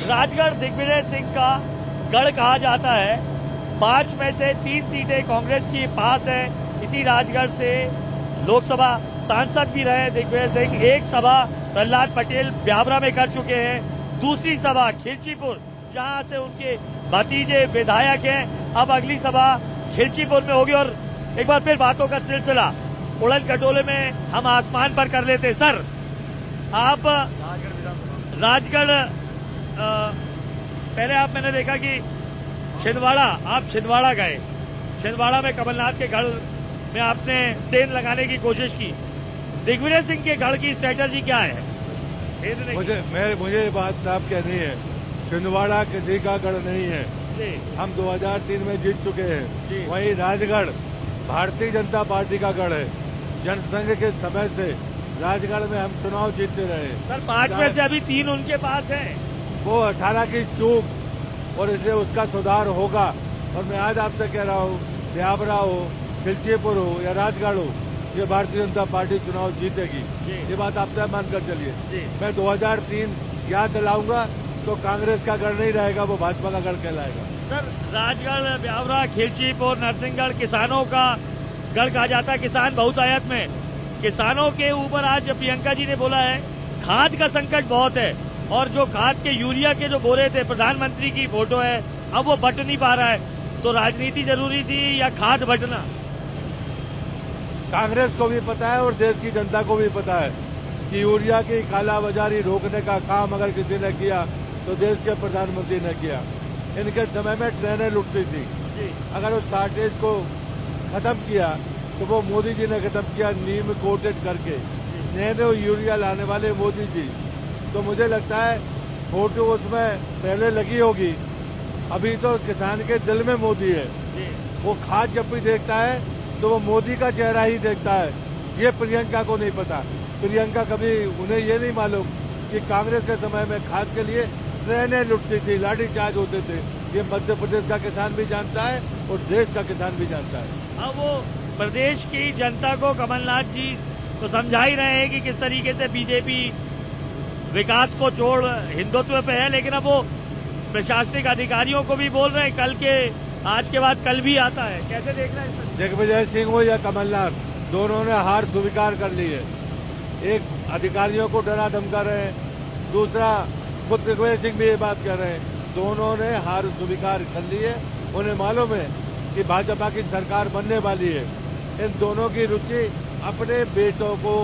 राजगढ़ दिग्विजय सिंह का गढ़ कहा जाता है। 5 में से 3 सीटें कांग्रेस की पास है। इसी राजगढ़ से लोकसभा सांसद भी रहे दिग्विजय सिंह। एक सभा प्रहलाद पटेल ब्यावरा में कर चुके हैं, दूसरी सभा खिलचीपुर जहां से उनके भतीजे विधायक हैं। अब अगली सभा खिलचीपुर में होगी और एक बार फिर बातों का सिलसिला उड़न खटोले में हम आसमान पर कर लेते। सर, आप राजगढ़ पहले मैंने देखा कि आप छिंदवाड़ा गए। छिंदवाड़ा में कमलनाथ के गढ़ में आपने सेंध लगाने की कोशिश की। दिग्विजय सिंह के गढ़ की स्ट्रेटजी क्या है? मुझे बात साफ कहनी है, छिंदवाड़ा किसी का गढ़ नहीं है। हम 2003 में जीत चुके हैं। वही राजगढ़ भारतीय जनता पार्टी का गढ़ है। जनसंघ के समय से राजगढ़ में हम चुनाव जीतते रहे। सर, 5 में से अभी 3 उनके पास है। वो 18 की चूक और इसलिए उसका सुधार होगा। और मैं आज आपसे कह रहा हूँ, ब्यावरा हो, खिलचीपुर हो या राजगढ़ हो, ये भारतीय जनता पार्टी चुनाव जीतेगी। ये बात आप तय मानकर चलिए। मैं 2003 याद दिलाऊंगा तो कांग्रेस का गढ़ नहीं रहेगा, वो भाजपा का गढ़ कहलाएगा। सर, राजगढ़, ब्यावरा, खिलचीपुर, नरसिंहगढ़ किसानों का गढ़ कहा जाता है। किसान बहुतायत में किसानों के ऊपर आज प्रियंका जी ने बोला है खाद का संकट बहुत है और जो खाद के यूरिया के जो बोरे थे, प्रधानमंत्री की फोटो है, अब वो बट नहीं पा रहा है। तो राजनीति जरूरी थी या खाद बटना? कांग्रेस को भी पता है और देश की जनता को भी पता है कि यूरिया की कालाबाजारी रोकने का काम अगर किसी ने किया तो देश के प्रधानमंत्री ने किया। इनके समय में ट्रेनें लुटती थी, अगर उस शॉर्टेज को खत्म किया तो वो मोदी जी ने खत्म किया, नीम कोटेड करके। नैनो यूरिया लाने वाले मोदी जी। तो मुझे लगता है फोटो उसमें पहले लगी होगी, अभी तो किसान के दिल में मोदी है। वो खाद जब भी देखता है तो वो मोदी का चेहरा ही देखता है। ये प्रियंका को नहीं पता। प्रियंका कभी उन्हें ये नहीं मालूम कि कांग्रेस के समय में खाद के लिए ट्रेनें लुटती थी, लाठीचार्ज होते थे। ये मध्य प्रदेश का किसान भी जानता है और देश का किसान भी जानता है। अब वो प्रदेश की जनता को कमलनाथ जी तो समझा ही रहे हैं कि किस तरीके से बीजेपी विकास को छोड़ हिंदुत्व पे है, लेकिन अब वो प्रशासनिक अधिकारियों को भी बोल रहे हैं आज के बाद कल भी आता है। कैसे देख रहे हैं? दिग्विजय सिंह हो या कमलनाथ, दोनों ने हार स्वीकार कर ली है। एक अधिकारियों को डरा धमका रहे हैं, दूसरा खुद दिग्विजय सिंह भी ये बात कह रहे हैं। दोनों ने हार स्वीकार कर ली है। उन्हें मालूम है कि भाजपा की सरकार बनने वाली है। इन दोनों की रुचि अपने बेटों को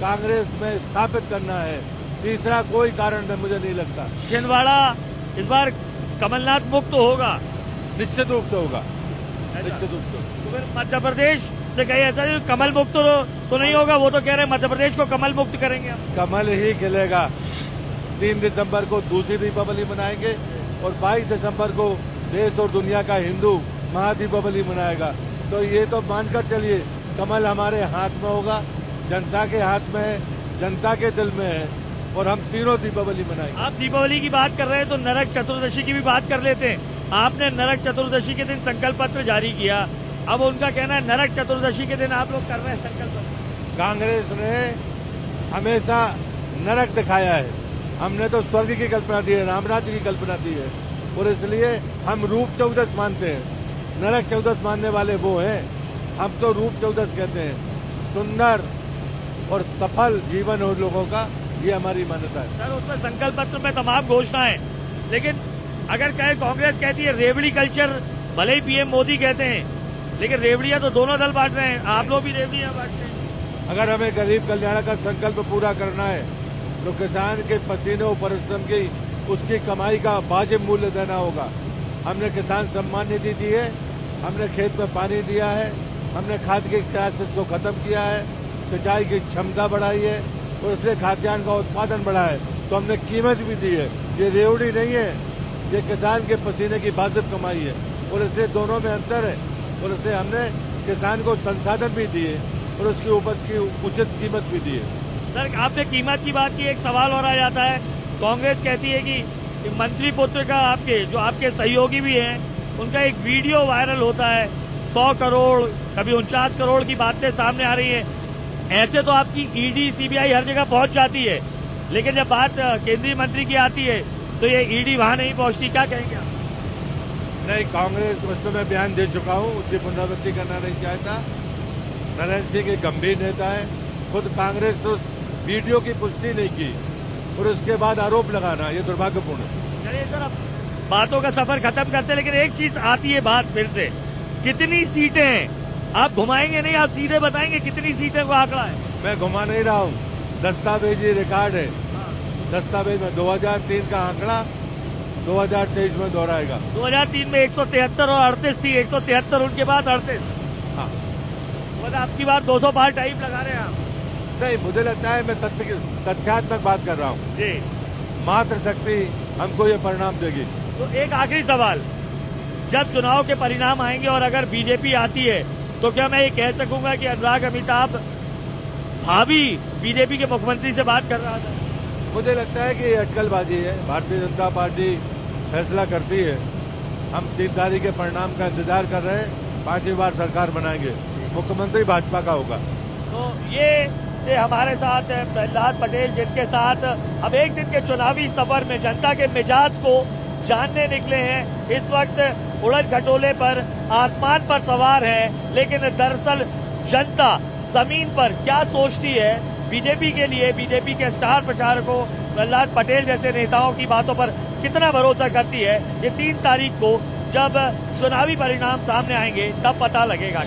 कांग्रेस में स्थापित करना है। तीसरा कोई कारण मुझे नहीं लगता। छिंदवाड़ा इस बार कमलनाथ मुक्त होगा? निश्चित रूप से होगा, निश्चित रूप से। तो फिर मध्य प्रदेश से कहीं ऐसा नहीं कमल मुक्त तो नहीं होगा? वो तो कह रहे हैं मध्य प्रदेश को कमल मुक्त करेंगे हम। कमल ही खिलेगा। 3 दिसंबर को दूसरी दीपावली मनाएंगे और 22 दिसंबर को देश और दुनिया का हिंदू महादीपावली मनाएगा। तो ये तो मानकर चलिए कमल हमारे हाथ में होगा, जनता के हाथ में है, जनता के दिल में है और हम तीनों दीपावली मनाएंगे। आप दीपावली की बात कर रहे हैं तो नरक चतुर्दशी की भी बात कर लेते हैं। आपने नरक चतुर्दशी के दिन संकल्प पत्र जारी किया। अब उनका कहना है नरक चतुर्दशी के दिन आप लोग कर रहे हैं संकल्प पत्र। कांग्रेस ने हमेशा नरक दिखाया है। हमने तो स्वर्ग की कल्पना दी है, रामराज्य की कल्पना दी है और इसलिए हम रूप चौदस मानते हैं। नरक चौदस मानने वाले वो हैं, हम तो रूप चौदस कहते हैं। सुंदर और सफल जीवन हो लोगों का, ये हमारी मान्यता है। सर, उसमें संकल्प पत्र में तमाम घोषणाएं, लेकिन अगर कहे कांग्रेस कहती है रेवड़ी कल्चर, भले ही पीएम मोदी कहते हैं, लेकिन रेवड़ियां तो दोनों दल बांट रहे हैं। आप लोग भी रेवड़ियां बांटते हैं। अगर हमें गरीब कल्याण का संकल्प पूरा करना है तो किसान के पसीने और परिश्रम की उसकी कमाई का वाजिब मूल्य देना होगा। हमने किसान सम्मान निधि दी है, हमने खेत में पानी दिया है, हमने खाद की क्राइसिस को खत्म किया है, सिंचाई की क्षमता बढ़ाई है और इसलिए खाद्यान्न का उत्पादन बढ़ा है। तो हमने कीमत भी दी है। ये रेवड़ी नहीं है, ये किसान के पसीने की वाजिब कमाई है और इसलिए दोनों में अंतर है और इसलिए हमने किसान को संसाधन भी दिए और उसकी उपज की उचित कीमत भी दी है। सर, आपने कीमत की बात की, एक सवाल और आ जाता है। कांग्रेस कहती है कि मंत्री पुत्र का जो आपके सहयोगी भी हैं, उनका एक वीडियो वायरल होता है। 100 करोड़, कभी 49 करोड़ की बातें सामने आ रही है। ऐसे तो आपकी ईडी, सीबीआई हर जगह पहुंच जाती है, लेकिन जब बात केंद्रीय मंत्री की आती है तो ये ईडी वहां नहीं पहुंचती, क्या कहेंगे आप? नहीं, कांग्रेस उस पर मैं बयान दे चुका हूँ, उसकी पुनरावृत्ति करना नहीं चाहता। नरेंद्र सिंह एक गंभीर नेता है, खुद कांग्रेस उस वीडियो की पुष्टि नहीं की और उसके बाद आरोप लगाना ये दुर्भाग्यपूर्ण है। चलिए सर, अब बातों का सफर खत्म करते हैं, लेकिन एक चीज आती है बात फिर से, कितनी सीटें हैं? आप घुमाएंगे नहीं, आप सीधे बताएंगे कितनी सीटें का आंकड़ा है? मैं घुमा नहीं रहा हूँ, दस्तावेजी रिकॉर्ड है। दस्तावेज में 2003 का आंकड़ा 2023 में दोहराएगा। 2003 में 173 और 38 थी, 173 उनके पास 38। हाँ, मतलब आपकी बार 200 पार टाइप लगा रहे हैं आप? नहीं, मुझे लगता है मैं तथ्यात्मक बात कर रहा हूँ। जी, मात्र शक्ति हमको ये परिणाम देगी। तो एक आखिरी सवाल, जब चुनाव के परिणाम आएंगे और अगर बीजेपी आती है तो क्या मैं ये कह सकूंगा कि अनुराग अमिताभ भावी बीजेपी के मुख्यमंत्री से बात कर रहा था? मुझे लगता है कि ये अटकलबाजी है। भारतीय जनता पार्टी फैसला करती है। हम 3 तारीख के परिणाम का इंतजार कर रहे हैं। 5वीं बार सरकार बनाएंगे, मुख्यमंत्री भाजपा का होगा। तो ये हमारे साथ प्रहलाद पटेल, जिनके साथ अब एक दिन के चुनावी सफर में जनता के मिजाज को जानने निकले हैं। इस वक्त उड़द खटोले पर आसमान पर सवार है, लेकिन दरअसल जनता जमीन पर क्या सोचती है, बीजेपी के लिए बीजेपी के स्टार प्रचारकों प्रहलाद पटेल जैसे नेताओं की बातों पर कितना भरोसा करती है, ये 3 तारीख को जब चुनावी परिणाम सामने आएंगे तब पता लगेगा।